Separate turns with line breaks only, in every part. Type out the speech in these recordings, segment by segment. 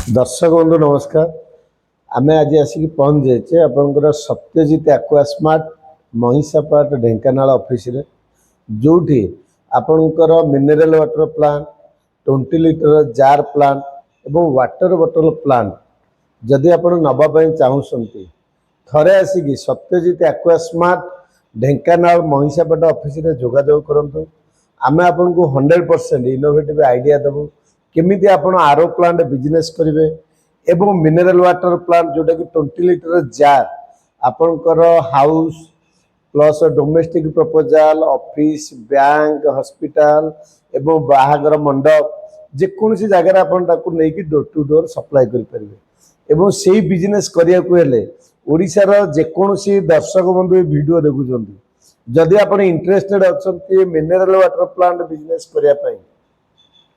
दर्शक बंधु नमस्कार। आम आज आसिक पहुँच जाइए आपंकर Satyajit aqua smart Mahishapat Dhenkanal office रे जोठी आपणकर mineral water plant 20 litre jar plant एवं वाटर बॉटल प्लांट जदि आप नवाई चाहूँगी थरे आसिक Satyajit aqua smart Dhenkanal Mahishapat office रे जोगाजोग करंतु। आम आपन को 100% इनोवेटिव आइडिया देबू केमिति आपण आरो प्लांट बिजनेस करेंगे एवं मिनरल वाटर प्लांट जोटा कि 20 लिटर जार आपणकर house plus domestic proposal office bank hospital एवं बाहागर मंडप जेकोसी जगह आपन ताकू नेकी डोर टू डोर सप्लाई करेंगे एवं से बिजनेस करिया को हेले ओडिशार जेकोसी दर्शक बंधु वीडियो देखुछंती जदि आपण इंटरेस्टेड अछंती मिनरल वाटर प्लांट बिजनेस करिया पई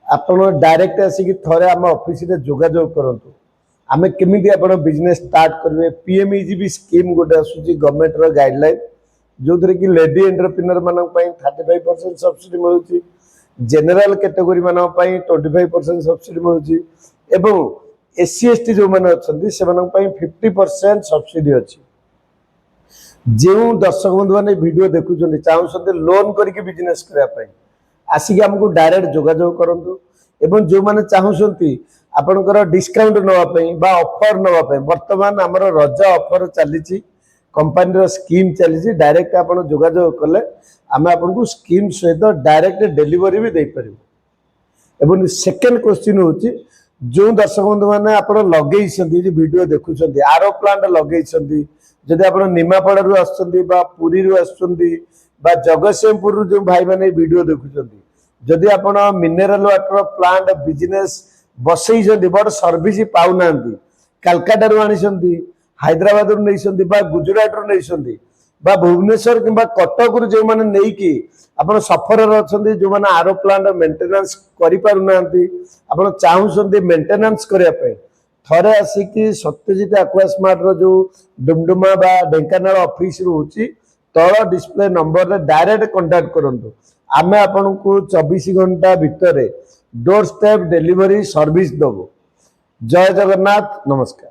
आपण डायरेक्ट आसिक थरे आम ऑफिस रे जोगाजोग करंतु। आमे केमिति आपण बिजनेस स्टार्ट करबे पीएमईजीबी स्कीम गोटे आसुची गवर्नमेंट रो गाइडलाइन जो थरे कि लेडी एंटरप्रेन्योर मानन पई 35% सब्सिडी मिलुची जनरल कैटेगरी मानन पई 25% सब्सिडी मिलुची एवं एससी एसटी जो माने अछंती से मानन पई 50% सब्सिडी अछि। जो दर्शक बंधु माने वीडियो देखुचंती चाहउछंती लोन करके बिजनेस करिया पई आसिक हमको डायरेक्ट जोगाजोग करंतु एवं जो माने चाहउछंती आपनकर डिस्काउंट नवा पई बा ऑफर नवा पई वर्तमान हमर रज ऑफर चलीची कंपनी रो स्कीम चलीची डायरेक्ट आपण जोगाजोग कले आमे आपनको स्कीम सहित डायरेक्ट डिलीवरी भी दे परिबो। एवं सेकंड क्वेश्चन होची जो दर्शक बंधु माने आपण लगेई छंती जे वीडियो देखुछंती आरो प्लांट लगेई छंती जदि आपण निमापड़ा रु आछंती बा पुरी रु आछंती बा जगतसिंहपुर जो भाई माने वीडियो देखुछंती जदि आपण मिनरल वाटर प्लांट बिजनेस बसई छंती बड़ सर्विस पाउ नांती कलकत्ता रु आनिसंती हैदराबाद रु नैसंती बा गुजरात रु नैसंती बा भुवनेश्वर किबा कटक रु जो माने नेई की आपण सफर रे अछंती जो माने आरो प्लांट मेंटेनेंस करि पारु नांती आपण चाहउछंती मेंटेनेंस करिया पे थरे आसिकी सत्यजित एक्वा स्मार्ट रो जो डुमडुमा बा ढेंकानाल ऑफिस रु होची तल डिस्प्ले नंबर रे डायरेक्ट कांटेक्ट करंतु। आमे आपन को 24 घंटा भितर डोर स्टेप डिलीवरी सर्विस दबो। जय जगन्नाथ नमस्कार।